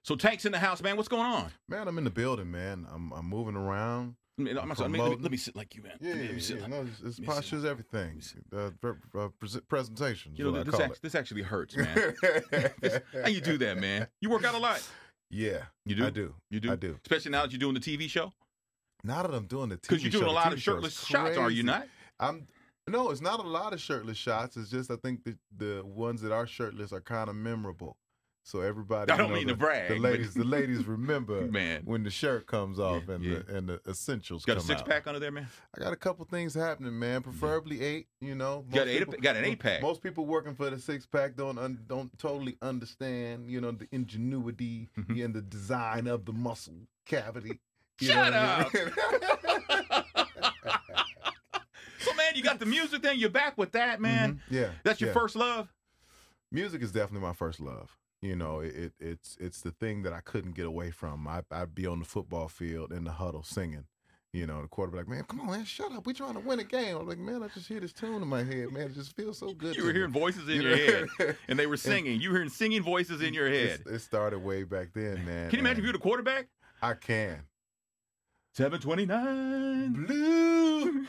So Tank's in the house, man. What's going on? Man, I'm in the building, man. I'm moving around. Let me sit like you, man. Yeah, yeah. No, it's posture's everything. Presentation. You know, this actually hurts, man. How you do that, man? You work out a lot. Yeah, you do. I do. You do. I do. Especially now that you're doing the TV show. Now that I'm doing the TV show, because you're doing a lot of shirtless shots, are you not? No, it's not a lot of shirtless shots. It's just I think the ones that are shirtless are kind of memorable. So everybody, I don't mean to brag. The ladies remember man when the shirt comes off and the essentials come out. Got a six-pack under there, man? I got a couple things happening, man. Preferably 8. You know, got an 8-pack. Most people working for the 6-pack don't totally understand, you know, the ingenuity and the design of the muscle cavity. Shut up. So, man, you got the music thing. You're back with that, man. Yeah, that's your first love. Music is definitely my first love. You know, it's the thing that I couldn't get away from. I'd be on the football field in the huddle singing. You know, the quarterback, man, come on, man, shut up. We're trying to win a game. I'm like, man, I just hear this tune in my head, man. It just feels so good. You were hearing voices in your head, and they were singing. You were hearing singing voices in your head. It started way back then, man. Can you imagine if you were the quarterback? I can. 729 Blue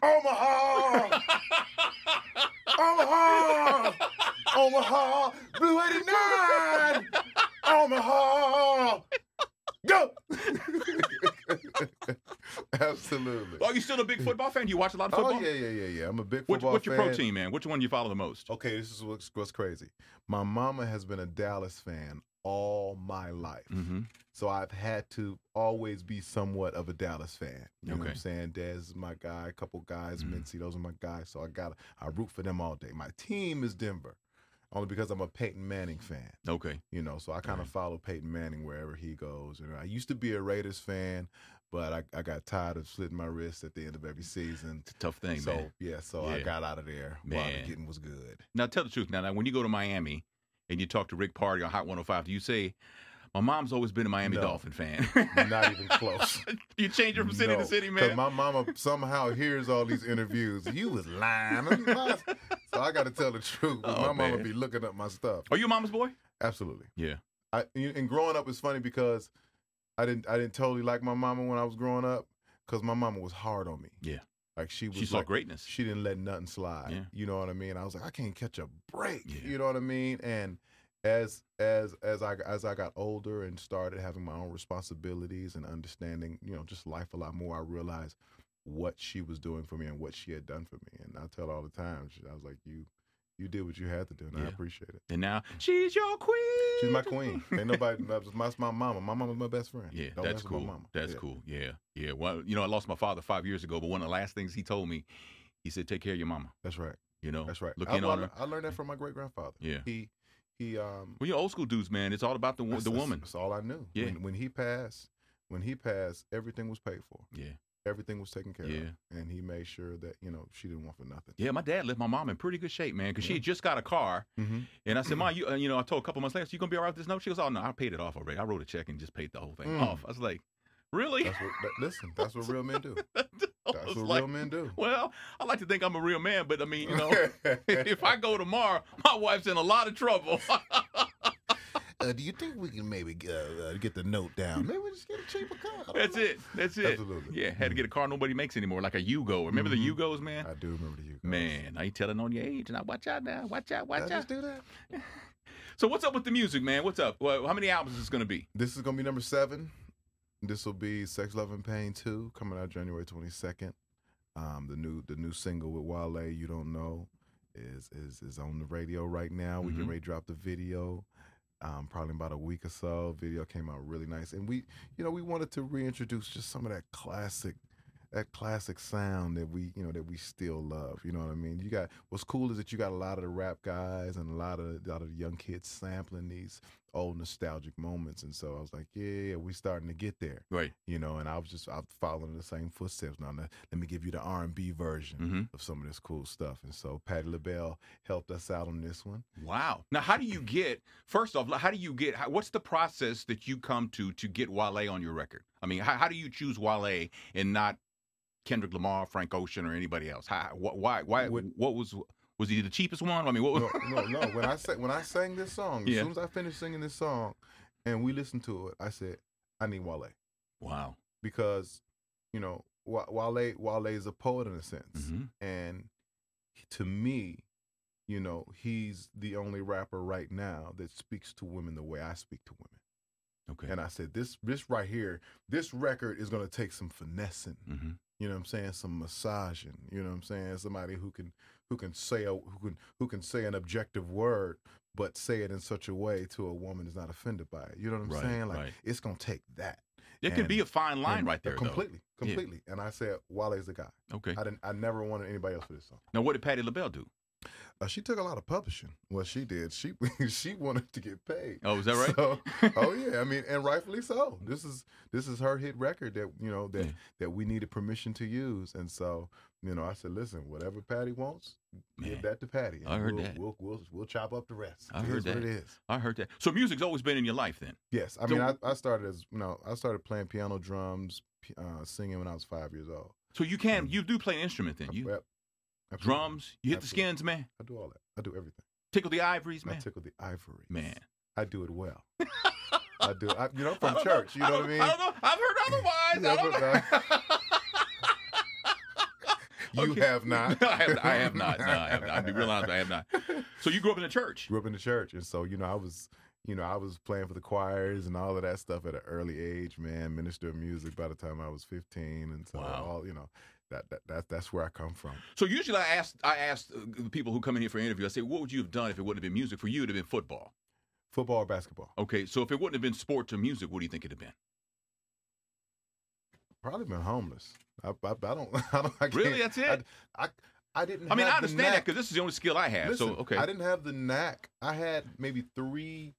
Omaha. Omaha. Omaha. Blue 89. Omaha. Go. Absolutely. Are you still a big football fan? Do you watch a lot of football? Oh, yeah. I'm a big football fan. What's your pro team, man? Which one do you follow the most? Okay, this is what's crazy. My mama has been a Dallas fan all my life. So I've had to always be somewhat of a Dallas fan. You know what I'm saying? Dez is my guy, a couple guys, Mincy, those are my guys. So I root for them all day. My team is Denver, only because I'm a Peyton Manning fan. Okay. You know, so I kind of follow Peyton Manning wherever he goes. You know, I used to be a Raiders fan, but I got tired of slitting my wrist at the end of every season. It's a tough thing, man. So I got out of there while the getting was good. Now, tell the truth. Now, when you go to Miami and you talk to Rick Party on Hot 105, do you say, my mom's always been a Miami Dolphin fan? Not even close. You change her from city to city, man? Because my mama somehow hears all these interviews. You was lying. So I got to tell the truth. My mama be looking up my stuff. Are you a mama's boy? Absolutely. Yeah. And growing up is funny because I didn't totally like my mama when I was growing up because my mama was hard on me. Yeah. Like she saw greatness. She didn't let nothing slide. Yeah. You know what I mean? I was like, I can't catch a break. Yeah. You know what I mean? And as I got older and started having my own responsibilities and understanding, you know, just life a lot more, I realized what she was doing for me and what she had done for me. And I tell her all the time, I was like, you did what you had to do, and I appreciate it. And now she's your queen. She's my queen. Ain't nobody. That's my mama. My mama's my best friend. Yeah, Don't that's cool. My mama. That's cool. Yeah. Well, you know, I lost my father 5 years ago, but one of the last things he told me, he said, "Take care of your mama." That's right. You know, that's right. Look in on her. I learned that from my great grandfather. Yeah. Well, you're old school dudes, man. It's all about the woman. That's all I knew. Yeah. When he passed, everything was paid for. Yeah. Everything was taken care of. And he made sure that, you know, she didn't want for nothing. Yeah, my dad left my mom in pretty good shape, man, because she had just got a car. And I said, Mom, you know, I told a couple months later, so you going to be all right with this note? She goes, oh, no, I paid it off already. I wrote a check and just paid the whole thing off. I was like, really? That's what real men do. That's what real men do. Well, I like to think I'm a real man, but I mean, you know, if I go tomorrow, my wife's in a lot of trouble. Do you think we can maybe get the note down? Maybe we just get a cheaper car. That's it. Absolutely. Yeah, had to get a car nobody makes anymore, like a Yugo. Remember the Yugos, man? I do remember the Yugos. Man, now you telling on your age. Now watch out now. Watch out. Did I just do that? So what's up with the music, man? What's up? Well, how many albums is this going to be? This is going to be number 7. This will be Sex, Love, and Pain 2, coming out January 22nd. The new single with Wale, You Don't Know, is on the radio right now. We can ready to drop the video. Probably in about a week or so. Video came out really nice, and we wanted to reintroduce just some of that classic sound that we still love. You know what I mean? What's cool is that you got a lot of the rap guys and a lot of the young kids sampling these old nostalgic moments, and so I was like, yeah, we starting to get there, right? You know, and I'm following the same footsteps. Now, let me give you the R&B version of some of this cool stuff, and so Patti LaBelle helped us out on this one. Wow! Now, what's the process that you come to get Wale on your record? I mean, how do you choose Wale and not Kendrick Lamar, Frank Ocean, or anybody else? Why? Was he the cheapest one? I mean, what was... No. When I sang this song, as soon as I finished singing this song, and we listened to it, I said, I need Wale. Wow. Because, you know, Wale is a poet in a sense. Mm-hmm. And to me, you know, he's the only rapper right now that speaks to women the way I speak to women. Okay. And I said, this right here, this record is going to take some finessing. Mm-hmm. You know what I'm saying? Some massaging. You know what I'm saying? Somebody who can say an objective word, but say it in such a way to a woman is not offended by it. You know what I'm saying? Like it's gonna take that. There can be a fine line right there, completely. Yeah. And I said, Wale's the guy. Okay. I never wanted anybody else for this song. Now, what did Patti LaBelle do? She took a lot of publishing. What she did, she wanted to get paid. Oh, is that right? So, oh yeah, I mean, and rightfully so. This is her hit record that that we needed permission to use, and so I said, listen, whatever Patti wants, give that to Patti. I heard that. We'll chop up the rest. I heard that. What it is. I heard that. So music's always been in your life, then? Yes, I mean, I started I started playing piano, drums, singing when I was 5 years old. So you do play an instrument then? Yep. Drums? You hit the skins, man? I do all that. I do everything. Tickle the ivories, man? I tickle the ivories. Man. I do it well. I do it. From church, you know what I mean? I don't know. I've heard otherwise. You have not. I have not. No, I have not. I'll be real honest, I have not. So you grew up in the church? Grew up in the church. And so, I was playing for the choirs and all of that stuff at an early age, man. Minister of music by the time I was 15. And so, wow. That's where I come from. So usually I ask the people who come in here for an interview, I say, what would you have done if it wouldn't have been music? For you, it would have been football. Football or basketball. Okay, so if it wouldn't have been sports or music, what do you think it would have been? Probably been homeless. I Really? That's it? I didn't. I mean, I understand that because this is the only skill I have. Listen, so okay, I didn't have the knack. I had maybe three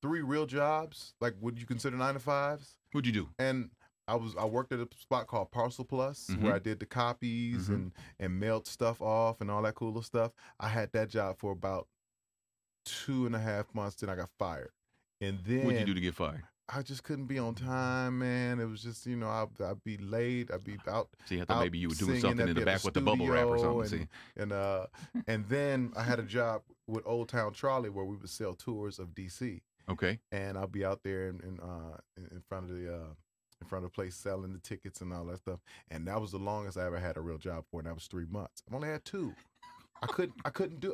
real jobs. Like, would you consider 9 to 5s? What'd you do? And I worked at a spot called Parcel Plus, where I did the copies and mailed stuff off and all that cool stuff. I had that job for about 2.5 months. Then I got fired. And then what'd you do to get fired? I just couldn't be on time, man. It was just, I'd be late. I'd be out. See, I thought maybe you were doing something in the back with the bubble wrap or something. And then I had a job with Old Town Trolley where we would sell tours of DC. Okay. And I'll be out there in front of the place selling the tickets and all that stuff. And that was the longest I ever had a real job for, and that was 3 months. I've only had 2. I couldn't do.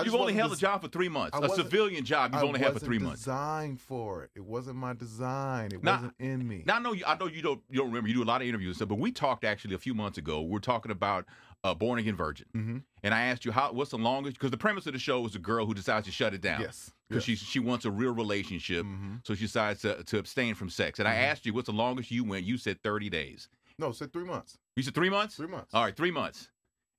You've only held a job for 3 months. A civilian job you've only had for 3 months. Designed for it. It wasn't my design. It wasn't in me. Now I know you don't remember. You do a lot of interviews and stuff, but we talked actually a few months ago. We're talking about Born Again Virgin, and I asked you what's the longest, because the premise of the show was a girl who decides to shut it down. Yes. Because she wants a real relationship, so she decides to abstain from sex. And I asked you what's the longest you went. You said 30 days. No, I said 3 months. You said 3 months? 3 months. All right, 3 months.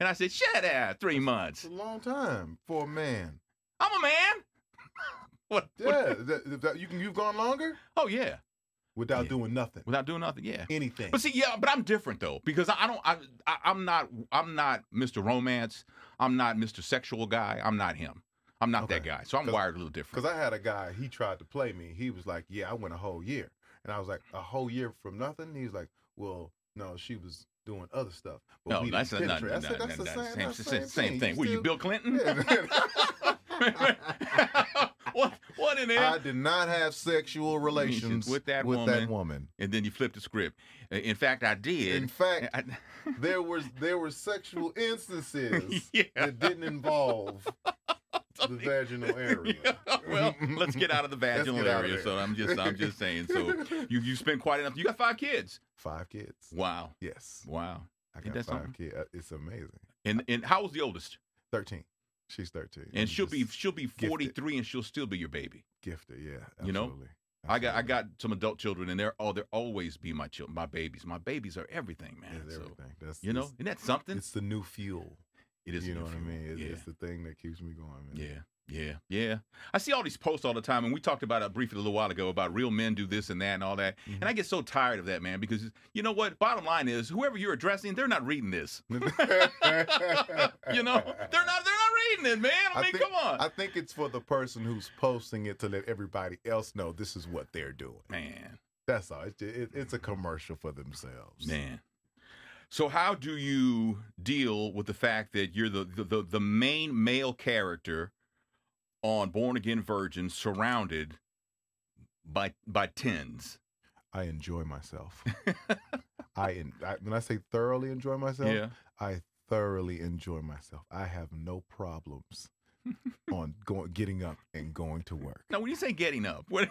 And I said, shut up, 3 months. It's a long time for a man. I'm a man. What? Yeah, you've gone longer? Oh, yeah. Without doing nothing. Without doing nothing, yeah. Anything. But see, but I'm different though, because I'm not Mr. Romance. I'm not Mr. Sexual guy. I'm not him. I'm not that guy. So I'm wired a little different. Because I had a guy, he tried to play me. He was like, yeah, I went a whole year. And I was like, a whole year from nothing? He was like, well, no, she was doing other stuff. But no, that's the same thing. Were you Bill Clinton? Yeah. What in there? I did not have sexual relations with that woman. And then you flipped the script. In fact, I did. In fact, there were sexual instances that didn't involve the vaginal area. Well, let's get out of the vaginal area. So I'm just saying. So you spent quite enough. You got 5 kids. 5 kids. Wow. Yes. Wow. I got 5 kids. It's amazing. And how was the oldest? 13. She's 13. And she'll be 43 gifted. And she'll still be your baby. Gifted, yeah. Absolutely. You know? Absolutely. I got some adult children, and they'll always be my children, my babies. My babies are everything, man. It's everything. Isn't that something? It's the new fuel. It is. You know what I mean? It's the thing that keeps me going, man. Yeah. I see all these posts all the time, and we talked about it briefly a little while ago about real men do this and that and all that. And I get so tired of that, man, because you know what? Bottom line is, whoever you're addressing, they're not reading this. They're not reading it, man. I mean, come on. I think it's for the person who's posting it to let everybody else know this is what they're doing. Man, that's all. It's a commercial for themselves, man. So how do you deal with the fact that you're the main male character on Born Again Virgin, surrounded by tens. I enjoy myself. When I say thoroughly enjoy myself, Yeah. I thoroughly enjoy myself. I have no problems on getting up and going to work. Now, when you say getting up, when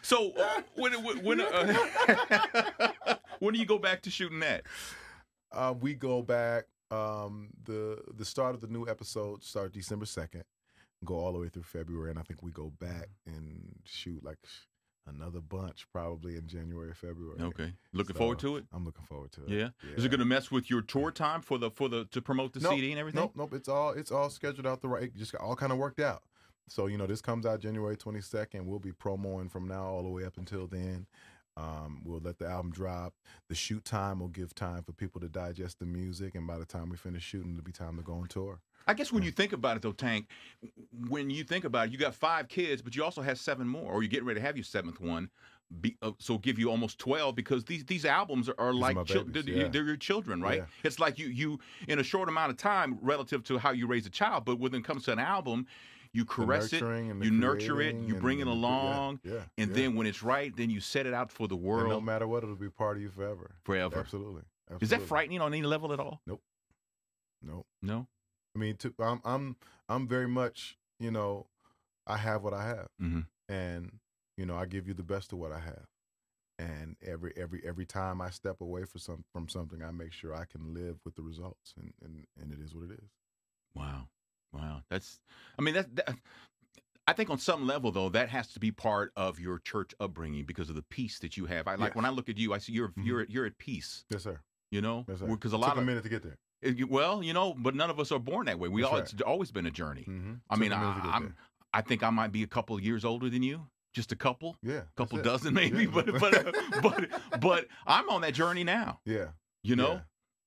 so when when do you go back to shooting that? We go back. The start of the new episode starts December 2nd, go all the way through February, and I think we go back and shoot like another bunch probably in January, February. Okay, looking forward to it. I'm looking forward to it. Yeah. Is it going to mess with your tour time for the to promote the CD and everything? Nope. It's all scheduled out it just got all kind of worked out. So this comes out January 22nd. We'll be promoing from now all the way up until then. We'll let the album drop. The shoot time will give time for people to digest the music, and by the time we finish shooting, it'll be time to go on tour. I guess when you think about it, though, Tank, when you think about it, you got 5 kids, but you also have 7 more, or you're getting ready to have your 7th one. So give you almost 12, because these albums are like they're your children, right? Yeah. It's like you in a short amount of time relative to how you raise a child, but when it comes to an album, you caress it, you nurture it, you bring it along, and then when it's right, then you set it out for the world. And no matter what, it'll be part of you forever. Forever. Absolutely. Is that frightening on any level at all? Nope. No. I mean, I'm very much, I have what I have, and I give you the best of what I have, and every time I step away from something, I make sure I can live with the results, and it is what it is. Wow. I think on some level, though, that has to be part of your church upbringing because of the peace that you have. When I look at you, I see you're at peace. Yes, sir. Yes, sir. Because it took a minute to get there. Well, but none of us are born that way. It's always been a journey. I mean, I think I might be a couple of years older than you, just a couple, couple dozen maybe, but I'm on that journey now. Yeah.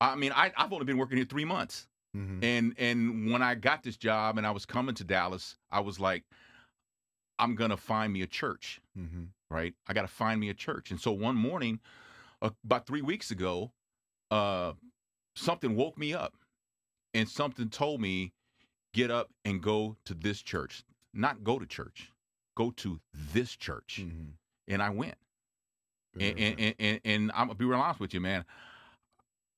I mean, I've only been working here 3 months. And when I got this job and I was coming to Dallas, I was like, I'm going to find me a church, right? I got to find me a church. And so one morning, about 3 weeks ago, something woke me up, and something told me, get up and go to this church. Not go to church, go to this church. And I went. And I'm going to be real honest with you, man.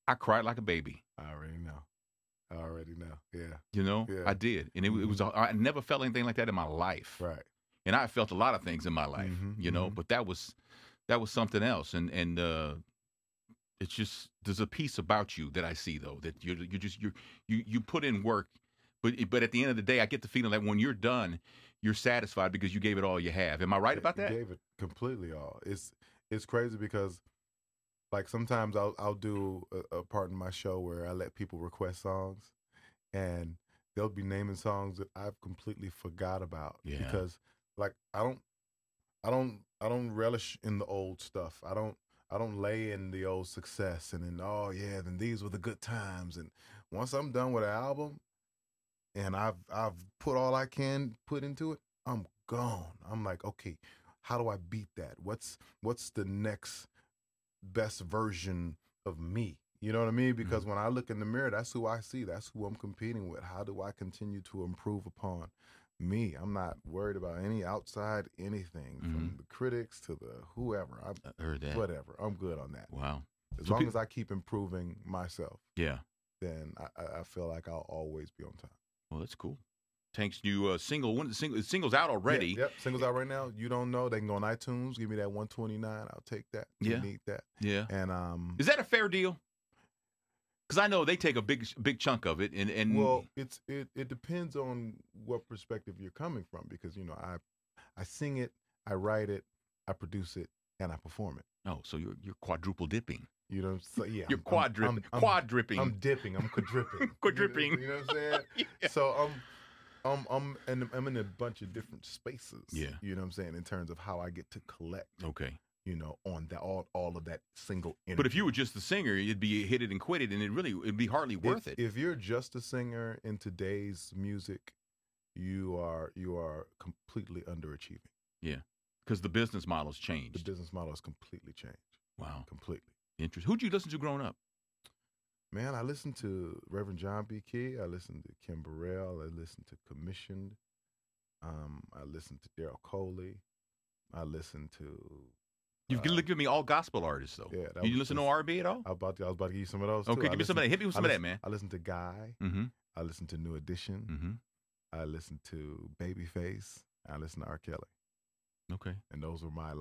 I cried like a baby. I already know. Yeah. Yeah. I did. And it was, I never felt anything like that in my life. Right. And I felt a lot of things in my life, but that was something else. And it's just, there's a piece about you that I see, though, that you put in work, but at the end of the day, I get the feeling that when you're done, you're satisfied because you gave it all you have. Am I right about that? You gave it completely all. It's crazy because, like, sometimes I'll do a part in my show where I let people request songs, and they'll be naming songs that I've completely forgot about because, like, I don't relish in the old stuff. I don't lay in the old success and then then these were the good times. And once I'm done with an album and I've put all I can put into it, I'm gone. I'm like, okay, how do I beat that? What's the next best version of me? You know what I mean? Because when I look in the mirror, that's who I see. That's who I'm competing with. How do I continue to improve upon me? I'm not worried about any outside anything, from the critics to the whoever. I heard that. Whatever. I'm good on that. Wow. As long as I keep improving myself, then I feel like I'll always be on time. Well, that's cool. Tank's new single. Single's out already. Yep, single's out right now. You don't know. They can go on iTunes. Give me that 129. I'll take that. Yeah. You need that. Yeah. And is that a fair deal? Because I know they take a big chunk of it, and well, it depends on what perspective you're coming from, because I sing it, I write it, I produce it, and I perform it. Oh, so you're quadruple dipping. Yeah. You're quadripping. I'm dipping. I'm quadripping. Quadripping. You know what I'm saying? Yeah. So I'm in a bunch of different spaces. Yeah. You know what I'm saying, in terms of how I get to collect. Okay. On that all of that single energy. But if you were just the singer, it'd be hit it and quit it, and it'd be hardly worth it. If you're just a singer in today's music, you are completely underachieving. Yeah, because the business model's changed. The business model has completely changed. Wow, completely. Interesting. Who'd you listen to growing up? Man, I listened to Reverend John B. Key. I listened to Kim Burrell. I listened to Commissioned. I listen to Daryl Coley. I listen to. You've given me all gospel artists though. Yeah, You listen to R&B at all? I was about to give you some of those too. Okay, give me some of that. Hit me with some of that, man. I listen to Guy. Mm-hmm. I listen to New Edition. Mm-hmm. I listen to Babyface. I listen to R. Kelly. Okay. And those were my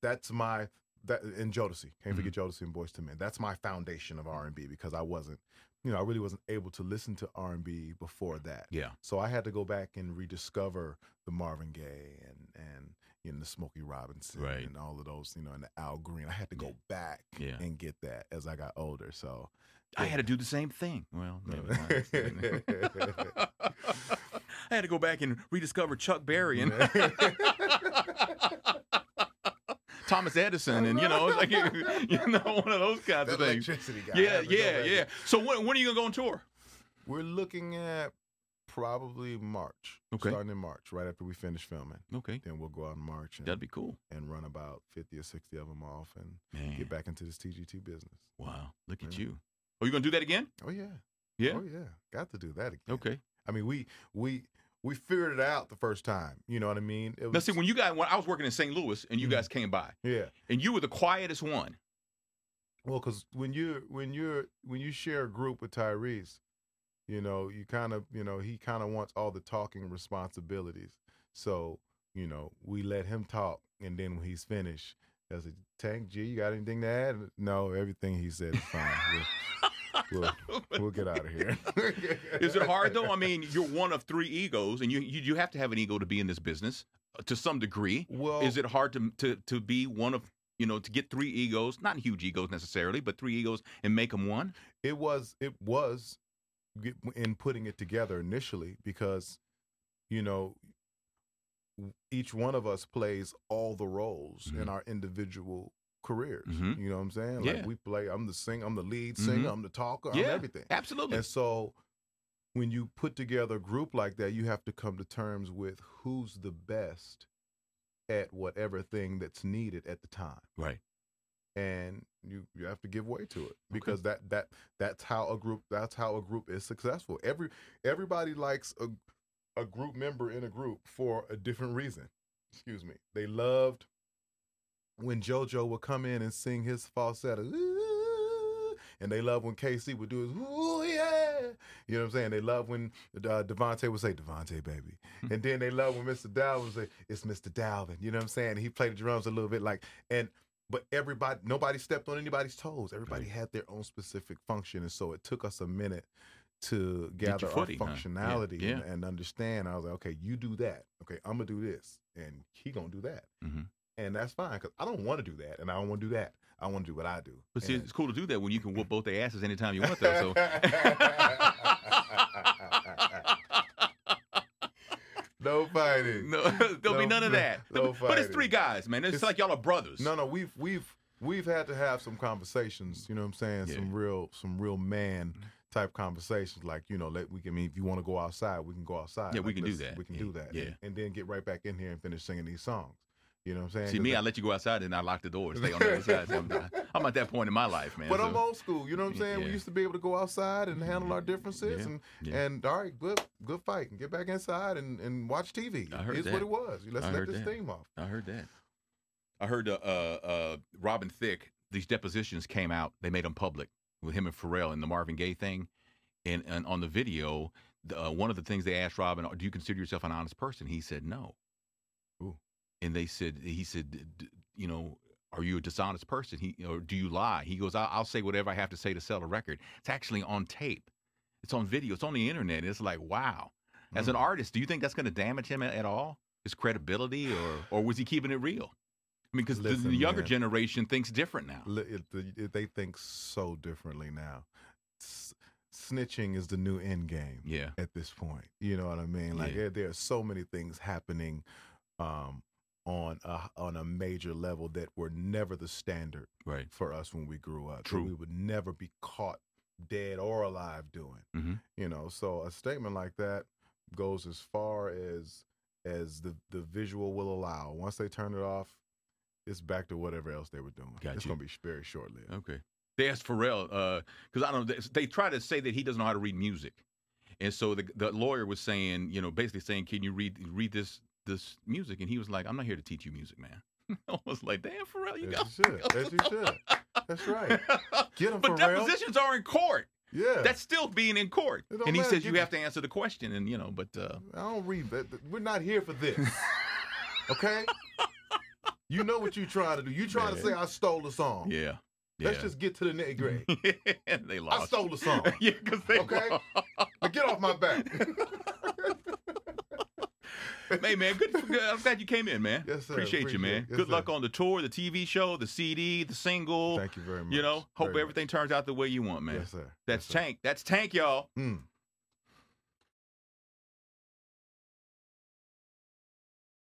that's my and Jodeci. Can't forget Jodeci and Boyz II Men. That's my foundation of R&B because I wasn't, I really wasn't able to listen to R&B before that. Yeah. So I had to go back and rediscover the Marvin Gaye and the Smokey Robinson and all of those, and the Al Green. I had to go back and get that as I got older. So I had to do the same thing. Well, maybe not. I had to go back and rediscover Chuck Berry and Thomas Edison, and one of those kinds of things. Electricity guy. Yeah. So when are you gonna go on tour? We're looking at probably March. Okay. Starting in March, right after we finish filming. Okay. Then we'll go out in March. That'd be cool. And run about 50 or 60 of them off and get back into this TGT business. Wow, look at you. Are you gonna do that again? Oh yeah. Yeah. Oh yeah. Got to do that again. Okay. I mean, we figured it out the first time. You know what I mean? Now, see, when I was working in St. Louis and you guys came by, and you were the quietest one. Well, because when you share a group with Tyrese, you kind of, he kind of wants all the talking responsibilities. So, we let him talk, and then when he's finished, I said, Tank G, you got anything to add? No, everything he said is fine. We'll get out of here. Is it hard though? I mean, you're one of three egos, and you have to have an ego to be in this business to some degree. Well, is it hard to be one of to get three egos, not huge egos necessarily, but three egos and make them one? It was in putting it together initially because each one of us plays all the roles in our individual careers. You know what I'm saying? Like we play, I'm the lead singer, I'm the talker, I'm everything. Absolutely. And so when you put together a group like that, you have to come to terms with who's the best at whatever thing that's needed at the time. Right. And you have to give way to it because that's how a group is successful. Everybody likes a group member in a group for a different reason. Excuse me. They loved when JoJo would come in and sing his falsetto, ooh, and they love when KC would do his, ooh, yeah. You know what I'm saying? They love when Devontae would say, Devontae, baby. And then they love when Mr. Dalvin would say, it's Mr. Dalvin. You know what I'm saying? And he played the drums a little bit but nobody stepped on anybody's toes. Everybody had their own specific function. And so it took us a minute to gather our functionality and understand. I was like, okay, you do that. Okay, I'm going to do this. And he going to do that. And that's fine because I don't want to do that, and I don't want to do that. I want to do what I do. But see, it's cool to do that when you can whoop both their asses anytime you want, though. So. No fighting. No, there'll be none of that. No fighting. But it's three guys, man. It's like y'all are brothers. No, we've had to have some conversations. You know what I'm saying? Some real man type conversations. Like if you want to go outside, we can go outside. Yeah, we can do that. We can do that. Yeah, and then get right back in here and finish singing these songs. You know what I'm saying? See, me, I let you go outside and I lock the door and stay on the other side. So I'm at that point in my life, man. But I'm old school. You know what I'm saying? We used to be able to go outside and handle our differences and all right, good fight and get back inside and watch TV. I heard It's that. what it was. Let's let this theme off. I heard that. I heard Robin Thicke, these depositions came out. They made them public with him and Pharrell and the Marvin Gaye thing. And on the video, one of the things they asked Robin, do you consider yourself an honest person? He said no. Ooh. And he said, are you a dishonest person? Or do you lie? He goes, I'll say whatever I have to say to sell a record. It's actually on tape. It's on video. It's on the internet. It's like, wow. As an artist, do you think that's going to damage him at all? His credibility, or was he keeping it real? I mean, because the younger generation thinks different now. They think so differently now. Snitching is the new end game. Yeah. At this point, you know what I mean? Like there are so many things happening on a major level that were never the standard for us when we grew up. True. That we would never be caught dead or alive doing. So a statement like that goes as far as the visual will allow. Once they turn it off, it's back to whatever else they were doing. It's going to be very short-lived. Okay. They asked Pharrell, because I don't know, they try to say that he doesn't know how to read music. And so the lawyer was saying, basically saying, can you read this music? And he was like, I'm not here to teach you music, man. I was like, damn, Pharrell, you As go. you should. As you should. That's right. Get him, But Pharrell. depositions are in court. Yeah. That's still being in court. It don't And he matter. says you have to answer the question. And, but. I don't read that. We're not here for this. Okay? You know what you're trying to do. You're trying to say I stole the song. Yeah. Let's just get to the nitty gritty. They lost. I stole the song. Yeah, because they Okay? lost. Now get off my back. Hey, man, good. I'm glad you came in, man. Yes, sir. Appreciate you, man. Yes, Good sir. luck on the tour, the TV show, the CD, the single. Thank you very much. Hope Very everything turns out the way you want, man. Yes, sir. That's Yes, sir. Tank. That's Tank, y'all.